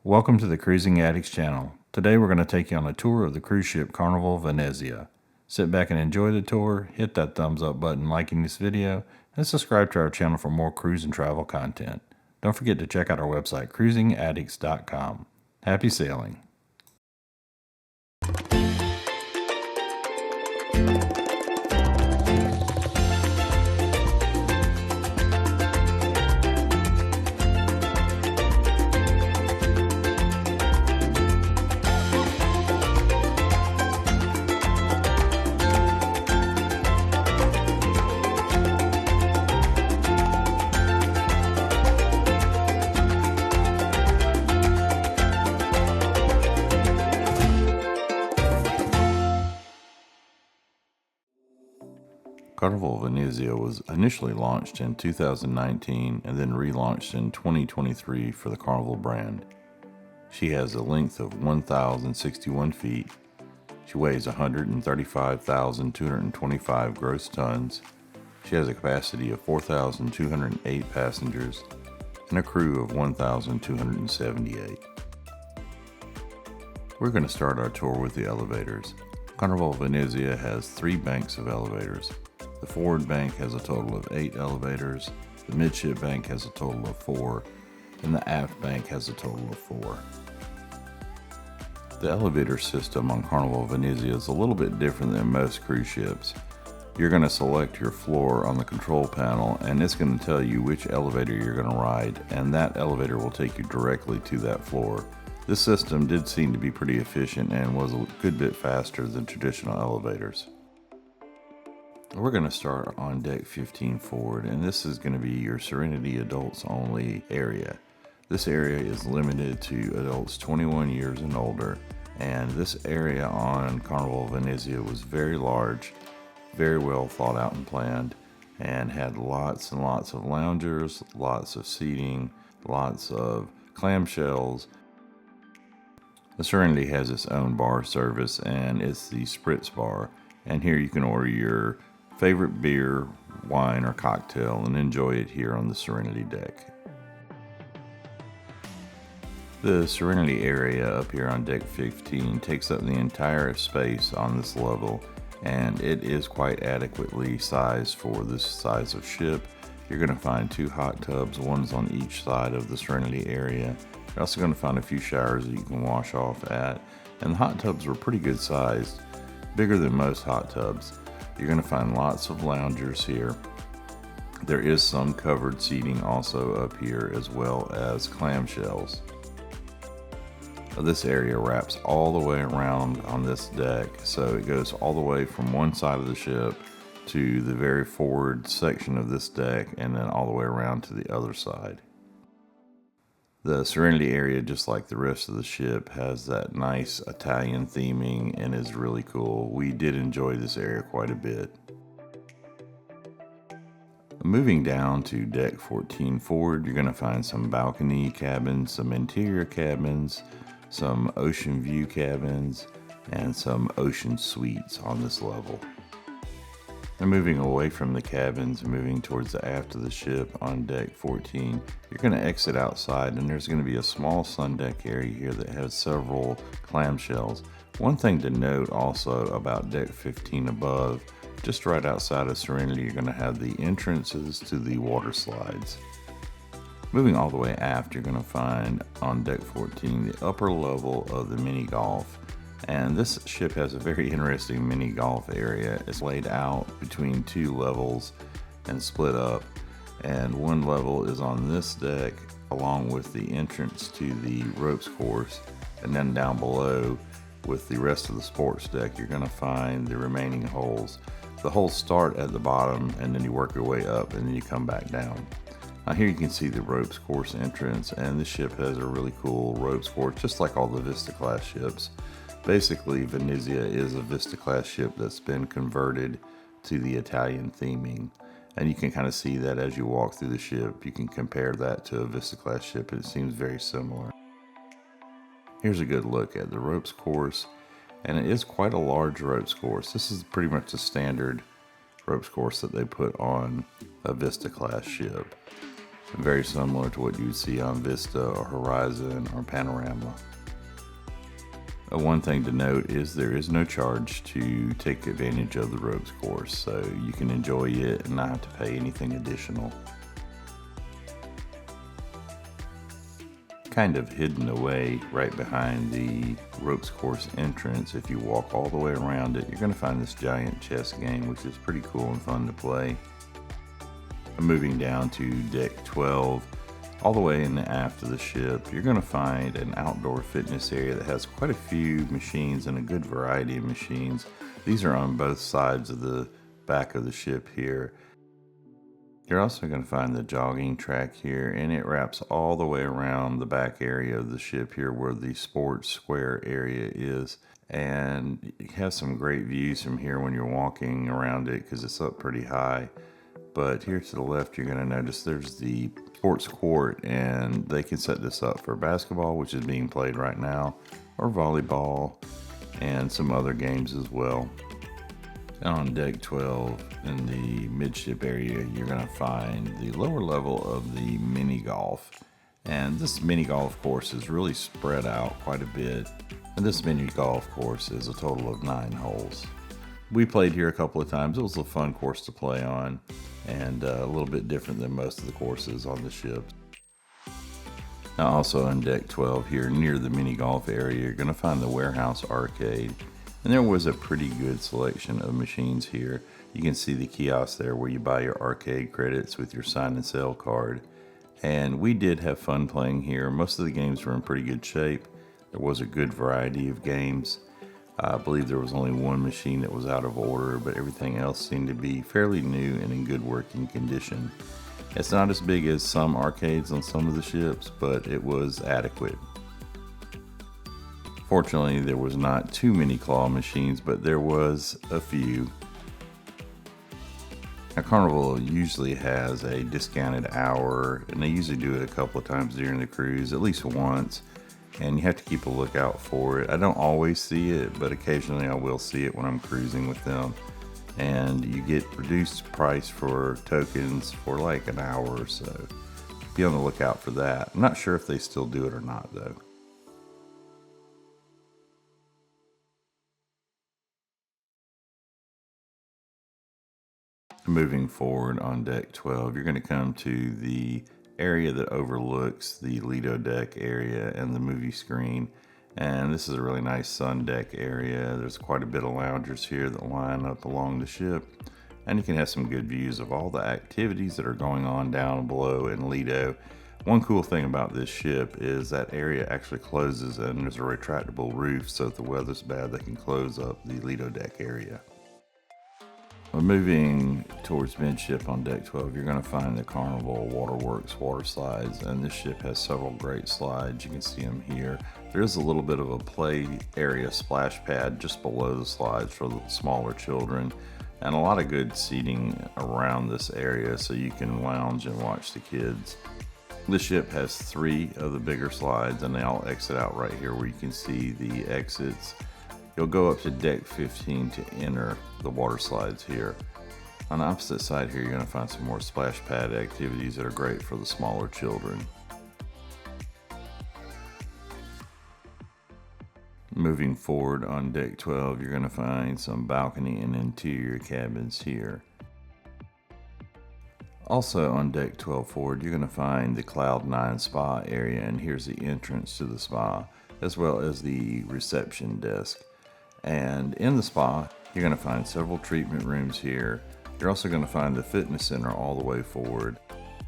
Welcome to the Cruising Addicts channel. Today we're going to take you on a tour of the cruise ship Carnival Venezia. Sit back and enjoy the tour, hit that thumbs up button liking this video, and subscribe to our channel for more cruise and travel content. Don't forget to check out our website cruisingaddicts.com. Happy sailing! Carnival Venezia was initially launched in 2019 and then relaunched in 2023 for the Carnival brand. She has a length of 1,061 feet. She weighs 135,225 gross tons. She has a capacity of 4,208 passengers and a crew of 1,278. We're going to start our tour with the elevators. Carnival Venezia has 3 banks of elevators. The forward bank has a total of 8 elevators, the midship bank has a total of 4, and the aft bank has a total of 4. The elevator system on Carnival Venezia is a little bit different than most cruise ships. You're going to select your floor on the control panel, and it's going to tell you which elevator you're going to ride, and that elevator will take you directly to that floor. This system did seem to be pretty efficient and was a good bit faster than traditional elevators. We're going to start on deck 15 forward, and this is going to be your Serenity adults only area. This area is limited to adults 21 years and older, and this area on Carnival Venezia was very large, very well thought out and planned, and had lots and lots of loungers, lots of seating, lots of clamshells. The Serenity has its own bar service, and it's the Spritz Bar, and here you can order your favorite beer, wine, or cocktail and enjoy it here on the Serenity deck. The Serenity area up here on deck 15 takes up the entire space on this level, and it is quite adequately sized for this size of ship. You're going to find 2 hot tubs, one's on each side of the Serenity area. You're also going to find a few showers that you can wash off at, and the hot tubs were pretty good sized, bigger than most hot tubs. You're going to find lots of loungers here. There is some covered seating also up here, as well as clamshells. This area wraps all the way around on this deck, so it goes all the way from one side of the ship to the very forward section of this deck, and then all the way around to the other side. The Serenity area, just like the rest of the ship, has that nice Italian theming and is really cool. We did enjoy this area quite a bit. Moving down to deck 14 forward, you're going to find some balcony cabins, some interior cabins, some ocean view cabins, and some ocean suites on this level. And moving away from the cabins, moving towards the aft of the ship on deck 14, you're going to exit outside, and there's going to be a small sun deck area here that has several clamshells. One thing to note also about deck 15 above, just right outside of Serenity, you're going to have the entrances to the water slides. Moving all the way aft, you're going to find on deck 14 the upper level of the mini golf. And this ship has a very interesting mini golf area. It's laid out between 2 levels and split up. And one level is on this deck along with the entrance to the ropes course. And then down below with the rest of the sports deck, you're going to find the remaining holes. The holes start at the bottom, and then you work your way up, and then you come back down. Now here you can see the ropes course entrance, and this ship has a really cool ropes course, just like all the Vista class ships. Basically, Venezia is a Vista class ship that's been converted to the Italian theming, and you can kind of see that as you walk through the ship. You can compare that to a Vista class ship, and it seems very similar. Here's a good look at the ropes course, and it is quite a large ropes course. This is pretty much the standard ropes course that they put on a Vista class ship. very similar to what you'd see on Vista or Horizon or Panorama. One thing to note is there is no charge to take advantage of the ropes course, so you can enjoy it and not have to pay anything additional. Kind of hidden away right behind the ropes course entrance, if you walk all the way around it, you're going to find this giant chess game, which is pretty cool and fun to play. Moving down to deck 12, all the way in the aft of the ship, you're going to find an outdoor fitness area that has quite a few machines and a good variety of machines. These are on both sides of the back of the ship here. You're also going to find the jogging track here, and it wraps all the way around the back area of the ship here where the sports square area is. And you have some great views from here when you're walking around it because it's up pretty high. But here to the left, you're going to notice there's the sports court, and they can set this up for basketball, which is being played right now, or volleyball, and some other games as well. On deck 12, in the midship area, you're going to find the lower level of the mini golf. And this mini golf course is really spread out quite a bit. And this mini golf course is a total of 9 holes. We played here a couple of times. It was a fun course to play on, and a little bit different than most of the courses on the ship. Now also on deck 12 here near the mini golf area, you're going to find the warehouse arcade. And there was a pretty good selection of machines here. You can see the kiosk there where you buy your arcade credits with your sign and sell card. And we did have fun playing here. Most of the games were in pretty good shape. There was a good variety of games. I believe there was only one machine that was out of order, but everything else seemed to be fairly new and in good working condition. It's not as big as some arcades on some of the ships, but it was adequate. Fortunately, there was not too many claw machines, but there was a few. Now, Carnival usually has a discounted hour, and they usually do it a couple of times during the cruise, at least once. And you have to keep a lookout for it. I don't always see it, but occasionally I will see it when I'm cruising with them. And you get reduced price for tokens for like an hour or so. Be on the lookout for that. I'm not sure if they still do it or not though. Moving forward on deck 12, you're going to come to the area that overlooks the Lido deck area and the movie screen. And this is a really nice sun deck area. There's quite a bit of loungers here that line up along the ship. And you can have some good views of all the activities that are going on down below in Lido. One cool thing about this ship is that area actually closes and there's a retractable roof, so if the weather's bad, they can close up the Lido deck area. Well, moving towards midship on deck 12, you're going to find the Carnival Waterworks water slides, and this ship has several great slides. You can see them here. There is a little bit of a play area splash pad just below the slides for the smaller children, and a lot of good seating around this area so you can lounge and watch the kids. This ship has 3 of the bigger slides, and they all exit out right here where you can see the exits. You'll go up to deck 15 to enter the water slides here. On the opposite side here, you're going to find some more splash pad activities that are great for the smaller children. Moving forward on deck 12, you're going to find some balcony and interior cabins here. Also on deck 12 forward, you're going to find the Cloud 9 spa area, and here's the entrance to the spa, as well as the reception desk. And in the spa, you're going to find several treatment rooms here. You're also going to find the fitness center all the way forward.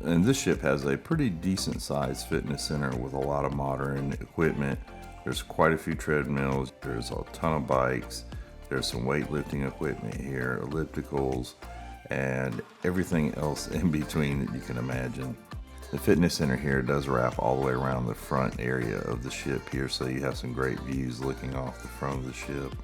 And this ship has a pretty decent sized fitness center with a lot of modern equipment. There's quite a few treadmills, there's a ton of bikes, there's some weightlifting equipment here, ellipticals, and everything else in between that you can imagine. The fitness center here does wrap all the way around the front area of the ship here, so you have some great views looking off the front of the ship.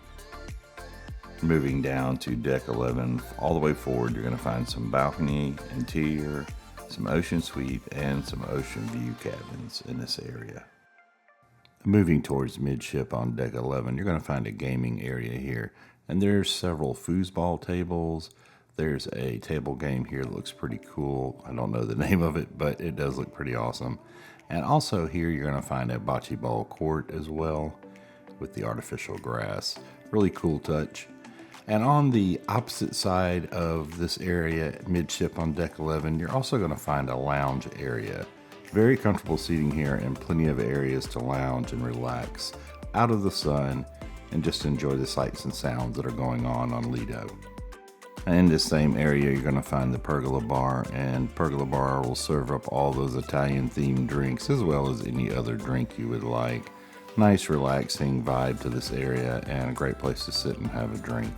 Moving down to deck 11, all the way forward, you're going to find some balcony, interior, some ocean suite, and some ocean view cabins in this area. Moving towards midship on deck 11, you're going to find a gaming area here, and there's several foosball tables. There's a table game here that looks pretty cool. I don't know the name of it, but it does look pretty awesome. And also here you're going to find a bocce ball court as well with the artificial grass. Really cool touch. And on the opposite side of this area, midship on deck 11, you're also going to find a lounge area. Very comfortable seating here and plenty of areas to lounge and relax out of the sun and just enjoy the sights and sounds that are going on Lido. In this same area, you're going to find the Pergola Bar, and Pergola Bar will serve up all those Italian-themed drinks as well as any other drink you would like. Nice, relaxing vibe to this area and a great place to sit and have a drink.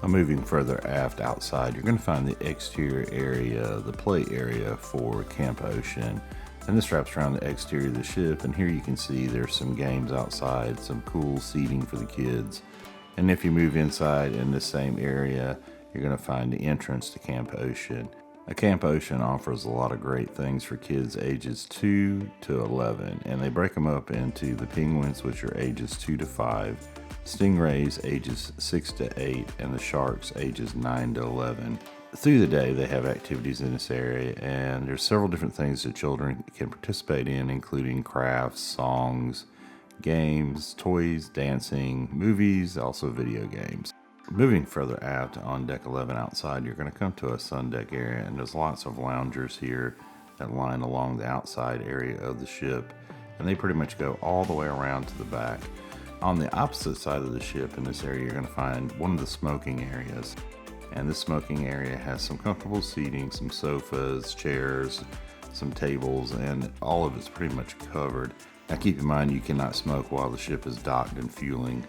Moving further aft outside, you're going to find the exterior area, the play area for Camp Ocean. And this wraps around the exterior of the ship, and here you can see there's some games outside, some cool seating for the kids. And if you move inside in this same area, you're going to find the entrance to Camp Ocean. Camp Ocean offers a lot of great things for kids ages 2 to 11, and they break them up into the penguins, which are ages 2 to 5, stingrays ages 6 to 8, and the sharks ages 9 to 11. Through the day, they have activities in this area, and there's several different things that children can participate in, including crafts, songs, games, toys, dancing, movies, also video games. Moving further aft on deck 11 outside, you're going to come to a sun deck area, and there's lots of loungers here that line along the outside area of the ship, and they pretty much go all the way around to the back. On the opposite side of the ship in this area, you're going to find one of the smoking areas, and this smoking area has some comfortable seating, some sofas, chairs, some tables, and all of it's pretty much covered. Now keep in mind you cannot smoke while the ship is docked and fueling.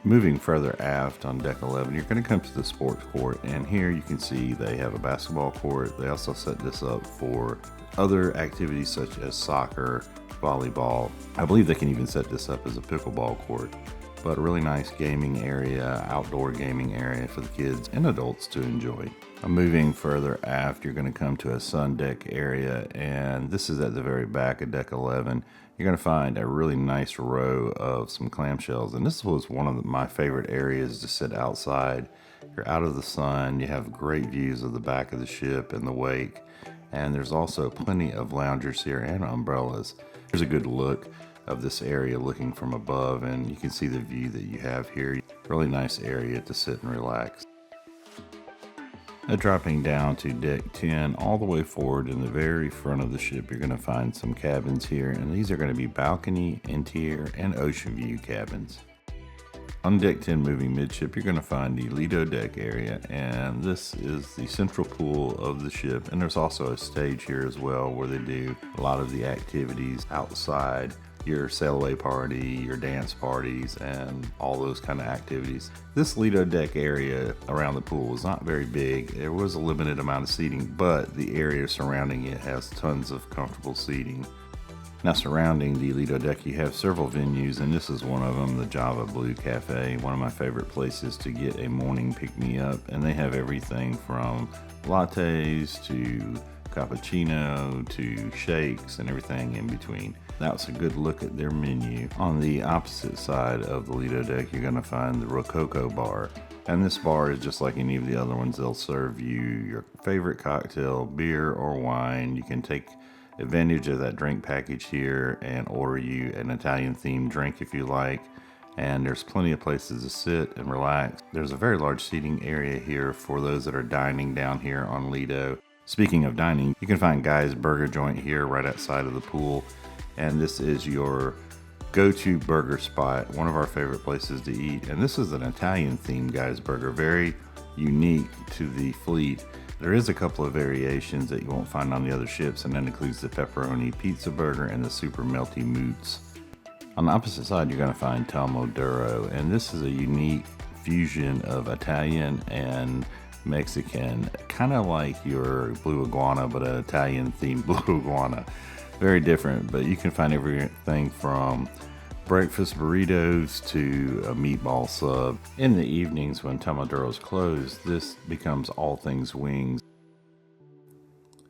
Moving further aft on deck 11, you're going to come to the sports court, and here you can see they have a basketball court. They also set this up for other activities such as soccer, volleyball. I believe they can even set this up as a pickleball court. But a really nice gaming area, outdoor gaming area for the kids and adults to enjoy. Moving further aft, you're going to come to a sun deck area, and this is at the very back of deck 11. You're going to find a really nice row of some clamshells, and this was one of my favorite areas to sit outside. You're out of the sun, you have great views of the back of the ship and the wake, and there's also plenty of loungers here and umbrellas. Here's a good look of this area looking from above, and you can see the view that you have here. Really nice area to sit and relax. Dropping down to deck 10, all the way forward in the very front of the ship, you're going to find some cabins here, and these are going to be balcony, interior, and ocean view cabins. On deck 10, moving midship, you're going to find the Lido deck area, and this is the central pool of the ship, and there's also a stage here as well where they do a lot of the activities outside. Your sail away party, your dance parties, and all those kind of activities. This Lido deck area around the pool is not very big. There was a limited amount of seating, but the area surrounding it has tons of comfortable seating. Now surrounding the Lido deck, you have several venues, and this is one of them, the Java Blue Cafe, one of my favorite places to get a morning pick-me-up, and they have everything from lattes to cappuccino to shakes and everything in between. That's a good look at their menu. On the opposite side of the Lido deck, you're going to find the Rococo Bar. And this bar is just like any of the other ones. They'll serve you your favorite cocktail, beer or wine. You can take advantage of that drink package here and order you an Italian themed drink if you like. And there's plenty of places to sit and relax. There's a very large seating area here for those that are dining down here on Lido. Speaking of dining, you can find Guy's Burger Joint here right outside of the pool. And this is your go-to burger spot, one of our favorite places to eat. And this is an Italian themed Guy's Burger, very unique to the fleet. There is a couple of variations that you won't find on the other ships, and that includes the pepperoni pizza burger and the super melty moots. On the opposite side, you're going to find Pomodoro, and this is a unique fusion of Italian and Mexican, kind of like your blue iguana, but an Italian themed blue iguana. Very different, but you can find everything from breakfast burritos to a meatball sub. In the evenings when Pomodoro's closed, this becomes all things wings.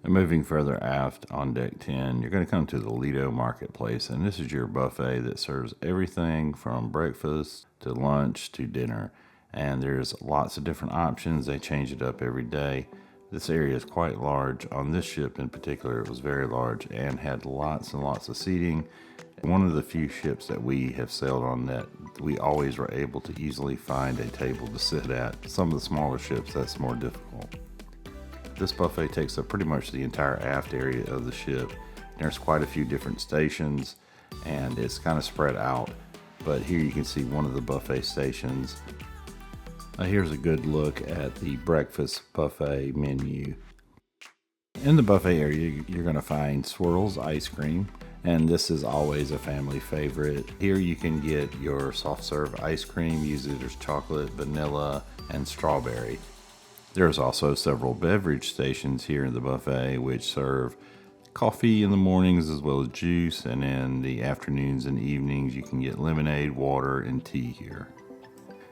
And moving further aft on deck 10, you're going to come to the Lido Marketplace, and this is your buffet that serves everything from breakfast to lunch to dinner. and there's lots of different options. They change it up every day. This area is quite large. On this ship in particular, it was very large and had lots and lots of seating. One of the few ships that we have sailed on that we always were able to easily find a table to sit at. Some of the smaller ships, that's more difficult. This buffet takes up pretty much the entire aft area of the ship. There's quite a few different stations and it's kind of spread out, but here you can see one of the buffet stations. Here's a good look at the breakfast buffet menu. In the buffet area, you're going to find Swirls Ice Cream, and this is always a family favorite. Here you can get your soft serve ice cream. Usually there's chocolate, vanilla, and strawberry. There's also several beverage stations here in the buffet which serve coffee in the mornings as well as juice, and in the afternoons and evenings you can get lemonade, water, and tea here.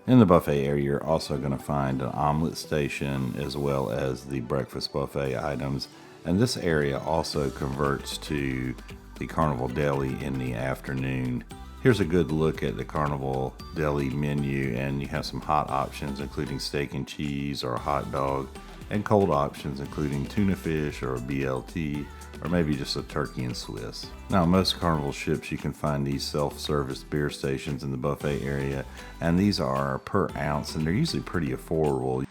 In the buffet area, you're also going to find an omelet station as well as the breakfast buffet items. And this area also converts to the Carnival Deli in the afternoon. Here's a good look at the Carnival Deli menu, and you have some hot options including steak and cheese or a hot dog, and cold options including tuna fish or a BLT, or maybe just a turkey and Swiss. Now, most Carnival ships you can find these self-service beer stations in the buffet area, and these are per ounce and they're usually pretty affordable.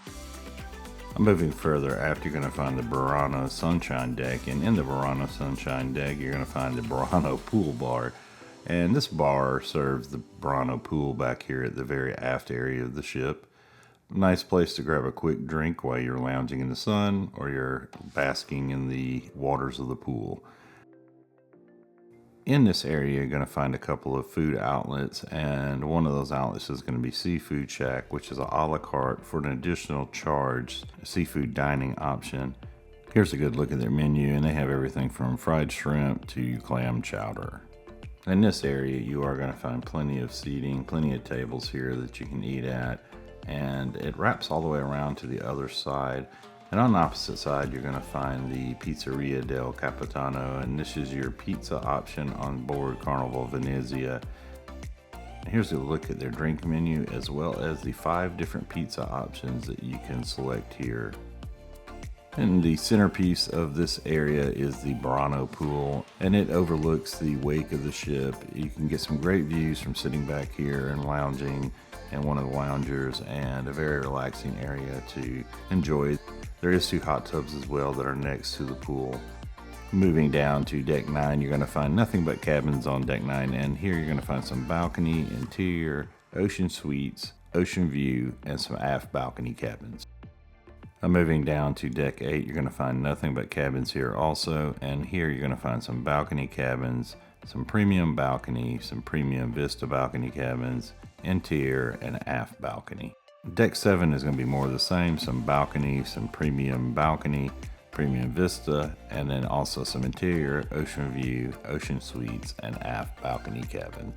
Moving further, after you're going to find the Burano Sunshine Deck, and in the Burano Sunshine Deck you're going to find the Burano Pool Bar, and this bar serves the Burano Pool back here at the very aft area of the ship. Nice place to grab a quick drink while you're lounging in the sun or you're basking in the waters of the pool. In this area, you're going to find a couple of food outlets, and one of those outlets is going to be Seafood Shack, which is a la carte for an additional charge seafood dining option. Here's a good look at their menu, and they have everything from fried shrimp to clam chowder. In this area, you are going to find plenty of seating, plenty of tables here that you can eat at. And it wraps all the way around to the other side. And on the opposite side, you're going to find the Pizzeria del Capitano, and this is your pizza option on board Carnival Venezia. Here's a look at their drink menu as well as the 5 different pizza options that you can select here. And the centerpiece of this area is the Burano Pool, and it overlooks the wake of the ship. You can get some great views from sitting back here and lounging in one of the loungers, and a very relaxing area to enjoy. There is 2 hot tubs as well that are next to the pool. Moving down to deck 9, you're going to find nothing but cabins on deck 9, and here you're going to find some balcony, interior, ocean suites, ocean view, and some aft balcony cabins. Moving down to deck 8, you're going to find nothing but cabins here also, and here you're going to find some balcony cabins, some premium balcony, some premium vista balcony cabins, interior, and aft balcony. Deck 7 is going to be more of the same, some balcony, some premium balcony, premium vista, and then also some interior, ocean view, ocean suites, and aft balcony cabin.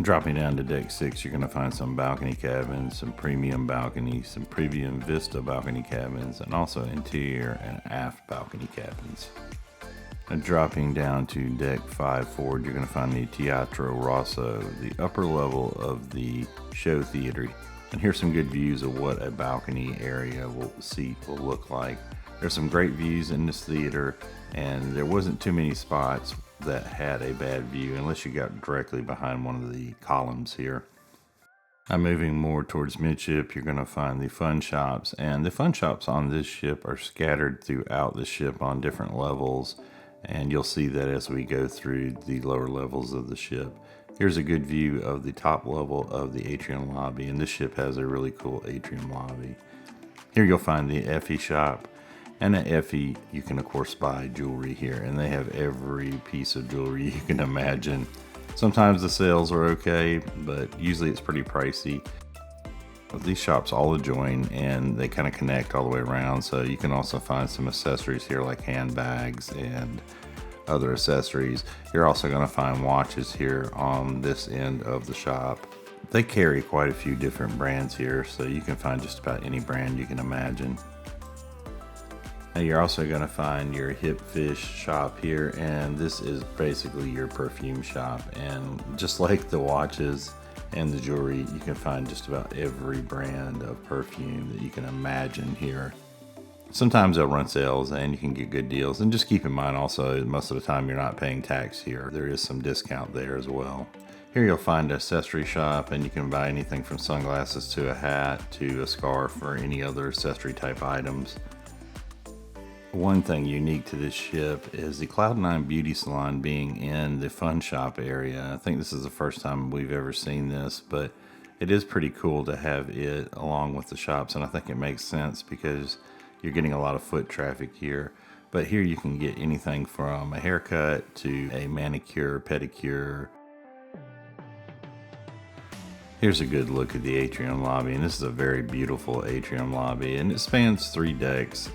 Dropping down to deck 6, you're going to find some balcony cabins, some premium balcony, some premium vista balcony cabins, and also interior and aft balcony cabins. And dropping down to deck 5 forward, you're going to find the Teatro Rosso, the upper level of the show theater. And here's some good views of what a balcony area will look like. There's some great views in this theater, and there wasn't too many spots that had a bad view unless you got directly behind one of the columns here. I'm moving more towards midship. You're going to find the fun shops, and the fun shops on this ship are scattered throughout the ship on different levels. And you'll see that as we go through the lower levels of the ship. Here's a good view of the top level of the Atrium Lobby, and this ship has a really cool Atrium Lobby. Here you'll find the Effie shop, and at Effie you can of course buy jewelry here, and they have every piece of jewelry you can imagine. Sometimes the sales are okay, but usually it's pretty pricey. These shops all adjoin and they kind of connect all the way around, so you can also find some accessories here like handbags and other accessories. You're also going to find watches here on this end of the shop. They carry quite a few different brands here, so you can find just about any brand you can imagine. Now you're also going to find your Hip Fish shop here, and this is basically your perfume shop. And just like the watches and the jewelry. You can find just about every brand of perfume that you can imagine here. Sometimes they'll run sales and you can get good deals. And just keep in mind also, most of the time you're not paying tax here. There is some discount there as well. Here you'll find an accessory shop, and you can buy anything from sunglasses to a hat to a scarf or any other accessory type items. One thing unique to this ship is the Cloud9 Beauty Salon being in the fun shop area. I think this is the first time we've ever seen this, but it is pretty cool to have it along with the shops, and I think it makes sense because you're getting a lot of foot traffic here. But here you can get anything from a haircut to a manicure, pedicure. Here's a good look at the Atrium Lobby, and this is a very beautiful Atrium Lobby, and it spans 3 decks.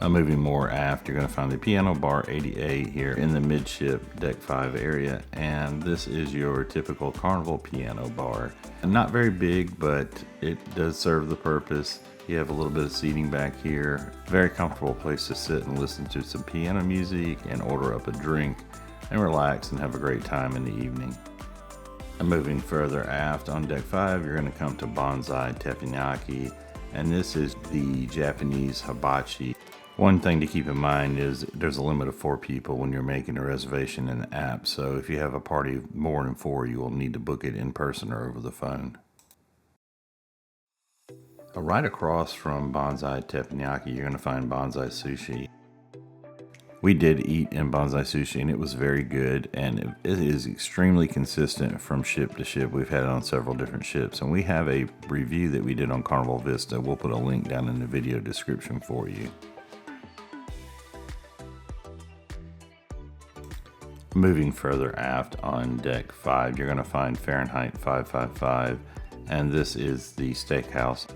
Moving more aft, you're going to find the Piano Bar 88 here in the midship deck 5 area, and this is your typical Carnival piano bar. And not very big, but it does serve the purpose. You have a little bit of seating back here. Very comfortable place to sit and listen to some piano music and order up a drink and relax and have a great time in the evening. And moving further aft on deck 5, you're going to come to Bonsai Teppanyaki, and this is the Japanese hibachi. One thing to keep in mind is there's a limit of 4 people when you're making a reservation in the app, so if you have a party of more than 4, you will need to book it in person or over the phone. Right across from Bonsai Teppanyaki, you're going to find Bonsai Sushi. We did eat in Bonsai Sushi, and it was very good, and it is extremely consistent from ship to ship. We've had it on several different ships, and we have a review that we did on Carnival Vista. We'll put a link down in the video description for you. Moving further aft on deck 5, you're going to find Fahrenheit 555, and this is the steakhouse.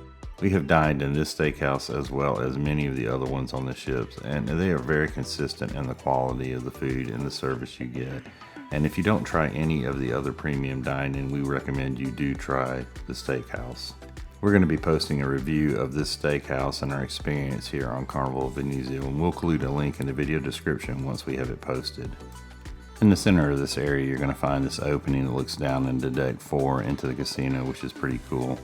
We have dined in this steakhouse as well as many of the other ones on the ships, and they are very consistent in the quality of the food and the service you get. And if you don't try any of the other premium dining, we recommend you do try the steakhouse. We're going to be posting a review of this steakhouse and our experience here on Carnival Venezia, and we'll include a link in the video description once we have it posted. In the center of this area, you're going to find this opening that looks down into deck 4 into the casino, which is pretty cool.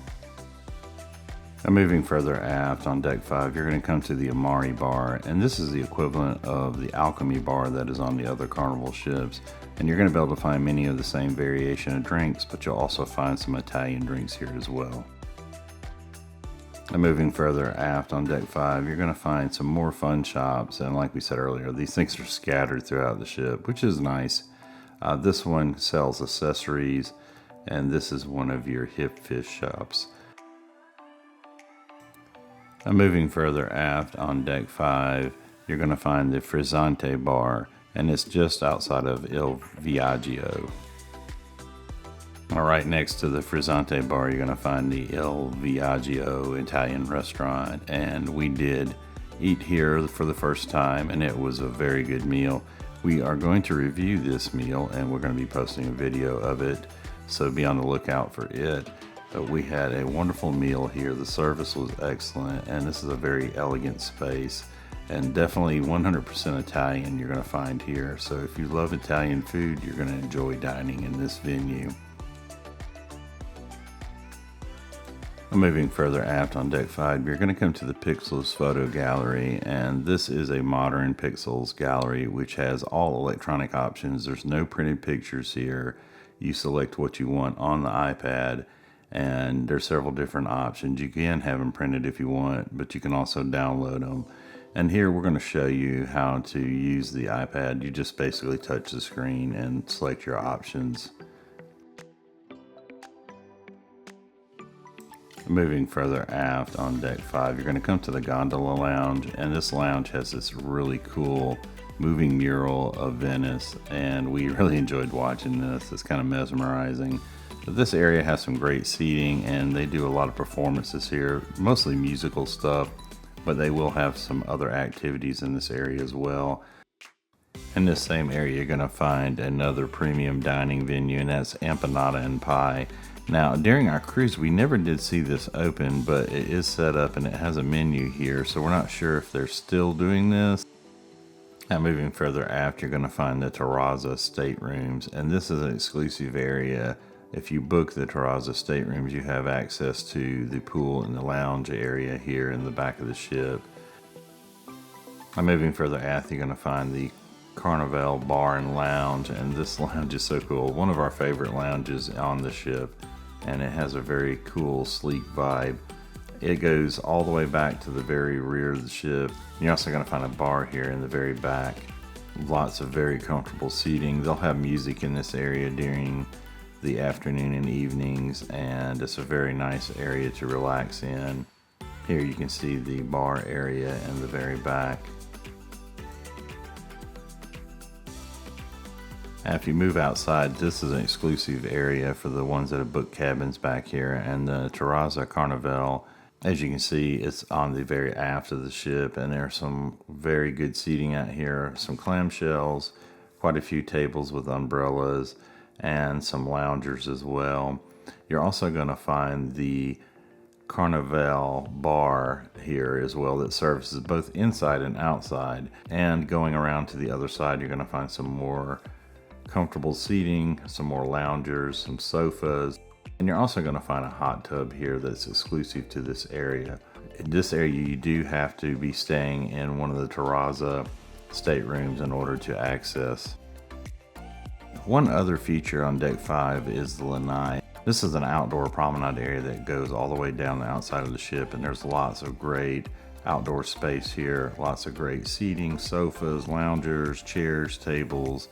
And moving further aft on deck 5, you're going to come to the Amari Bar, and this is the equivalent of the Alchemy Bar that is on the other Carnival ships. And you're going to be able to find many of the same variation of drinks, but you'll also find some Italian drinks here as well. And moving further aft on deck 5, you're going to find some more fun shops, and like we said earlier, these things are scattered throughout the ship, which is nice. This one sells accessories, and this is one of your hip fish shops. And moving further aft on deck 5, you're going to find the Frizzante Bar, and it's just outside of Il Viaggio. Right next to the Frizzante Bar, you're going to find the Il Viaggio Italian restaurant, and we did eat here for the first time, and it was a very good meal. We are going to review this meal, and we're going to be posting a video of it, so be on the lookout for it. But we had a wonderful meal here. The service was excellent, and this is a very elegant space, and definitely 100% Italian you're going to find here. So if you love Italian food, you're going to enjoy dining in this venue. Moving further aft on deck 5, you're going to come to the Pixels Photo Gallery, and this is a modern Pixels gallery which has all electronic options. There's no printed pictures here. You select what you want on the iPad, and there's several different options. You can have them printed if you want, but you can also download them. And here we're going to show you how to use the iPad. You just basically touch the screen and select your options. Moving further aft on deck 5, you're going to come to the Gondola Lounge, and this lounge has this really cool moving mural of Venice, and we really enjoyed watching this. It's kind of mesmerizing. But this area has some great seating, and they do a lot of performances here, mostly musical stuff, but they will have some other activities in this area as well. In this same area, you're going to find another premium dining venue, and that's Empanada and Pie. Now, during our cruise, we never did see this open, but it is set up and it has a menu here, so we're not sure if they're still doing this. Now, moving further aft, you're going to find the Terrazza Staterooms, and this is an exclusive area If you book the Terrazza Staterooms, you have access to the pool and the lounge area here in the back of the ship. I'm moving further aft, you're going to find the Carnevale Bar and Lounge, and this lounge is so cool. One of our favorite lounges on the ship, and it has a very cool, sleek vibe. It goes all the way back to the very rear of the ship. You're also going to find a bar here in the very back. Lots of very comfortable seating. They'll have music in this area during the afternoon and evenings, and it's a very nice area to relax in. Here you can see the bar area in the very back. If you move outside, this is an exclusive area for the ones that have booked cabins back here, and the Terrazza Carnevale, as you can see, it's on the very aft of the ship, and there's some very good seating out here, some clamshells, quite a few tables with umbrellas, and some loungers as well. You're also going to find the Carnival Bar here as well that services both inside and outside, and going around to the other side, you're going to find some more comfortable seating, some more loungers, some sofas, and you're also going to find a hot tub here that's exclusive to this area. In this area, you do have to be staying in one of the Terrazza staterooms in order to access. One other feature on Deck 5 is the lanai. This is an outdoor promenade area that goes all the way down the outside of the ship, and there's lots of great outdoor space here, lots of great seating, sofas, loungers, chairs, tables,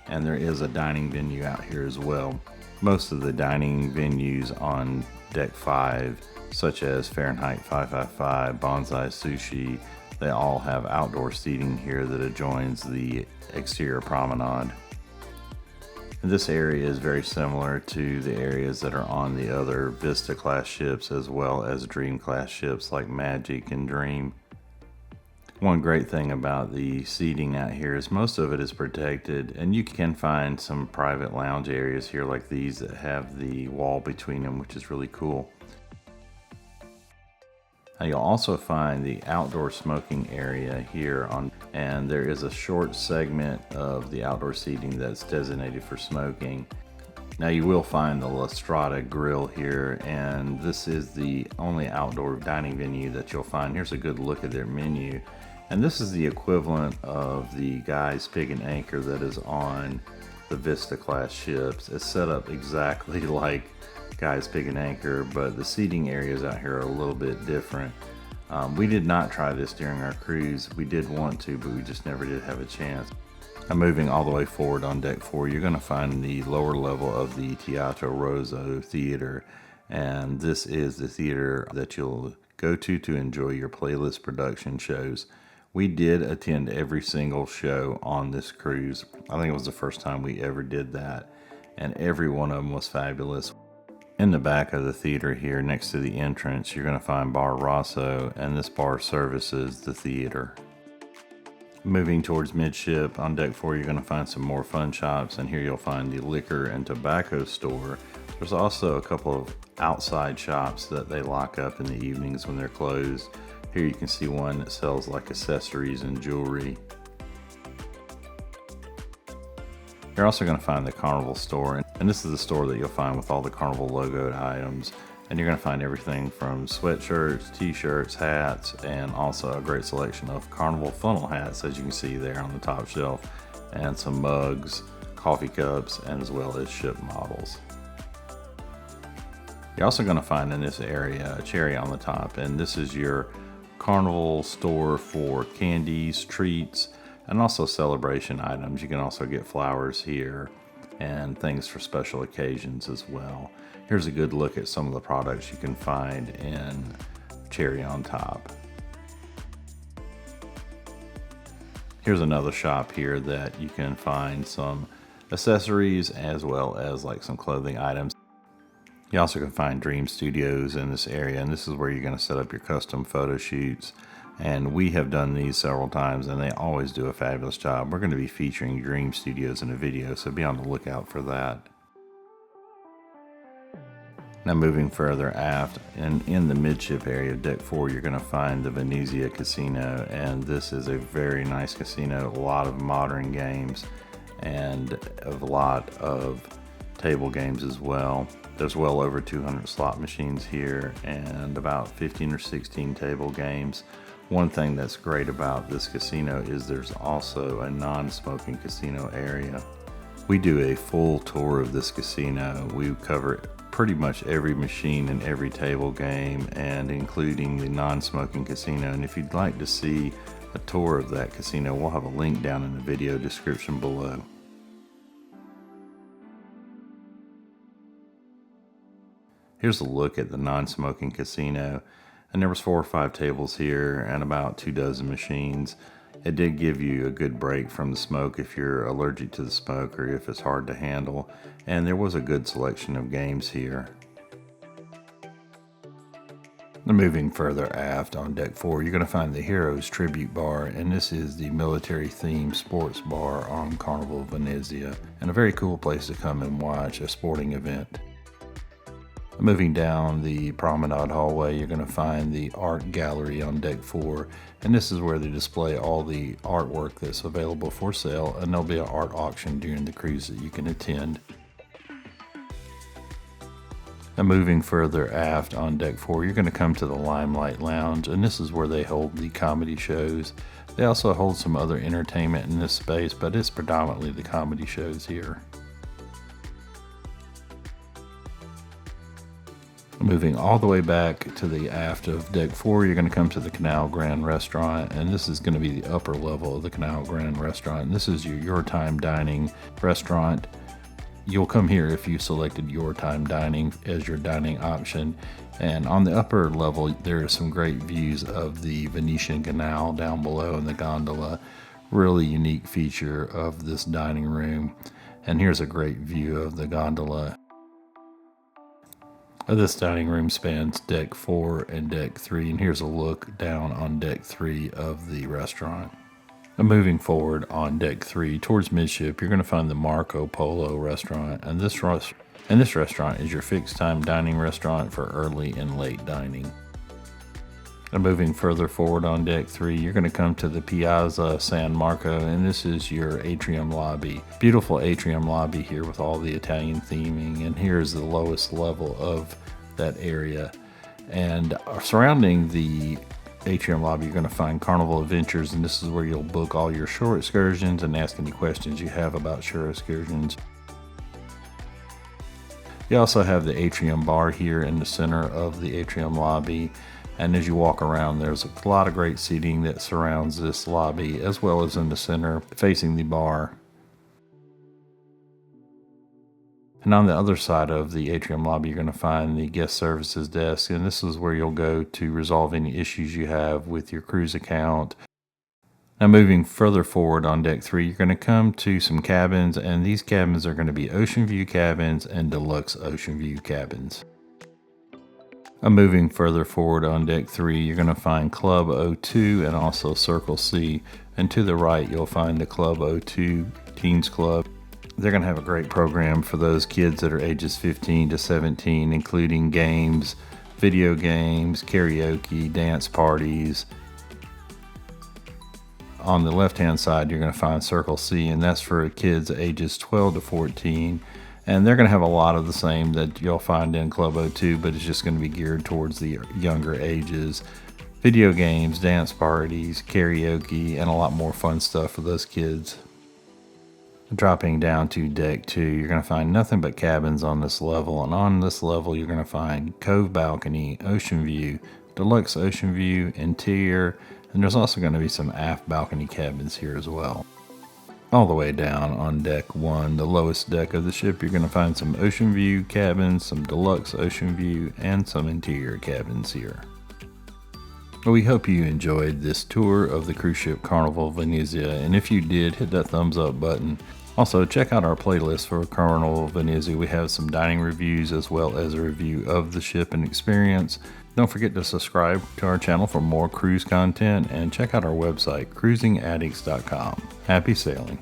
and there is a dining venue out here as well. Most of the dining venues on Deck 5, such as Fahrenheit 555, Bonsai Sushi, they all have outdoor seating here that adjoins the exterior promenade. And this area is very similar to the areas that are on the other Vista class ships as well as Dream class ships like Magic and Dream. One great thing about the seating out here is most of it is protected, and you can find some private lounge areas here like these that have the wall between them, which is really cool. Now you'll also find the outdoor smoking area here and there is a short segment of the outdoor seating that's designated for smoking. Now you will find the Strada Grill here, and this is the only outdoor dining venue that you'll find. Here's a good look at their menu. And this is the equivalent of the Guy's Pig and Anchor that is on the Vista class ships. It's set up exactly like Guy's Pig and Anchor, but the seating areas out here are a little bit different. We did not try this during our cruise. We did want to, but we just never did have a chance. I'm moving all the way forward on Deck 4. You're going to find the lower level of the Teatro Rosso Theater, and this is the theater that you'll go to enjoy your playlist production shows. We did attend every single show on this cruise. I think it was the first time we ever did that, and every one of them was fabulous. In the back of the theater here, next to the entrance, you're going to find Bar Rosso, and this bar services the theater. Moving towards midship, on Deck 4 you're going to find some more fun shops, and here you'll find the liquor and tobacco store. There's also a couple of outside shops that they lock up in the evenings when they're closed. Here you can see one that sells like accessories and jewelry. You're also going to find the Carnival store, and this is the store that you'll find with all the Carnival logoed items. And you're going to find everything from sweatshirts, t-shirts, hats, and also a great selection of Carnival funnel hats, as you can see there on the top shelf, and some mugs, coffee cups, and as well as ship models. You're also going to find in this area a cherry on the top, and this is your Carnival store for candies, treats, and also celebration items. You can also get flowers here and things for special occasions as well. Here's a good look at some of the products you can find in Cherry on Top. Here's another shop here that you can find some accessories as well as like some clothing items. You also can find Dream Studios in this area, and this is where you're going to set up your custom photo shoots. And we have done these several times, and they always do a fabulous job. We're going to be featuring Dream Studios in a video, so be on the lookout for that. Now moving further aft, and in the midship area of Deck 4, you're going to find the Venezia Casino, and this is a very nice casino, a lot of modern games, and a lot of table games as well. There's well over 200 slot machines here and about 15 or 16 table games. One thing that's great about this casino is there's also a non-smoking casino area. We do a full tour of this casino. We cover pretty much every machine and every table game, and including the non-smoking casino. And if you'd like to see a tour of that casino, we'll have a link down in the video description below. Here's a look at the non-smoking casino, and there was 4 or 5 tables here and about 2 dozen machines. It did give you a good break from the smoke if you're allergic to the smoke or if it's hard to handle, and there was a good selection of games here. Moving further aft on deck 4, you're going to find the Heroes Tribute Bar, and this is the military themed sports bar on Carnival Venezia, and a very cool place to come and watch a sporting event. Moving down the promenade hallway, you're going to find the art gallery on deck 4, and this is where they display all the artwork that's available for sale, and there'll be an art auction during the cruise that you can attend. And moving further aft on deck 4, you're going to come to the Limelight Lounge, and this is where they hold the comedy shows. They also hold some other entertainment in this space, but it's predominantly the comedy shows here. Moving all the way back to the aft of deck 4, you're going to come to the Canal Grand Restaurant, and this is going to be the upper level of the Canal Grand Restaurant. And this is your time dining restaurant. You'll come here if you selected your time dining as your dining option. And on the upper level, there are some great views of the Venetian Canal down below in the gondola. Really unique feature of this dining room. And here's a great view of the gondola. This dining room spans deck 4 and deck 3, and here's a look down on deck 3 of the restaurant. And moving forward on deck 3 towards midship, you're going to find the Marco Polo restaurant, and this restaurant is your fixed time dining restaurant for early and late dining. And moving further forward on deck 3, you're going to come to the Piazza San Marco, and this is your Atrium Lobby. Beautiful Atrium Lobby here with all the Italian theming, and here's the lowest level of that area. And surrounding the Atrium Lobby, you're going to find Carnival Adventures, and this is where you'll book all your shore excursions and ask any questions you have about shore excursions. You also have the Atrium Bar here in the center of the Atrium Lobby. And as you walk around, there's a lot of great seating that surrounds this lobby, as well as in the center facing the bar. And on the other side of the Atrium Lobby, you're going to find the guest services desk, and this is where you'll go to resolve any issues you have with your cruise account. Now moving further forward on deck 3, you're going to come to some cabins, and these cabins are going to be ocean view cabins and deluxe ocean view cabins. Moving further forward on deck 3, you're going to find Club O2 and also Circle C. And to the right, you'll find the Club O2 Teens Club. They're going to have a great program for those kids that are ages 15 to 17, including games, video games, karaoke, dance parties. On the left-hand side, you're going to find Circle C, and that's for kids ages 12 to 14. And they're going to have a lot of the same that you'll find in Club O2, but it's just going to be geared towards the younger ages. Video games, dance parties, karaoke, and a lot more fun stuff for those kids. Dropping down to deck 2, you're going to find nothing but cabins on this level. And on this level, you're going to find Cove Balcony, Ocean View, Deluxe Ocean View, Interior, and there's also going to be some aft balcony cabins here as well. All the way down on deck 1, the lowest deck of the ship, you're going to find some ocean view cabins, some deluxe ocean view, and some interior cabins here. Well, we hope you enjoyed this tour of the cruise ship Carnival Venezia, and if you did, hit that thumbs up button. Also, check out our playlist for Carnival Venezia. We have some dining reviews as well as a review of the ship and experience. Don't forget to subscribe to our channel for more cruise content and check out our website, cruisingaddicts.com. Happy sailing.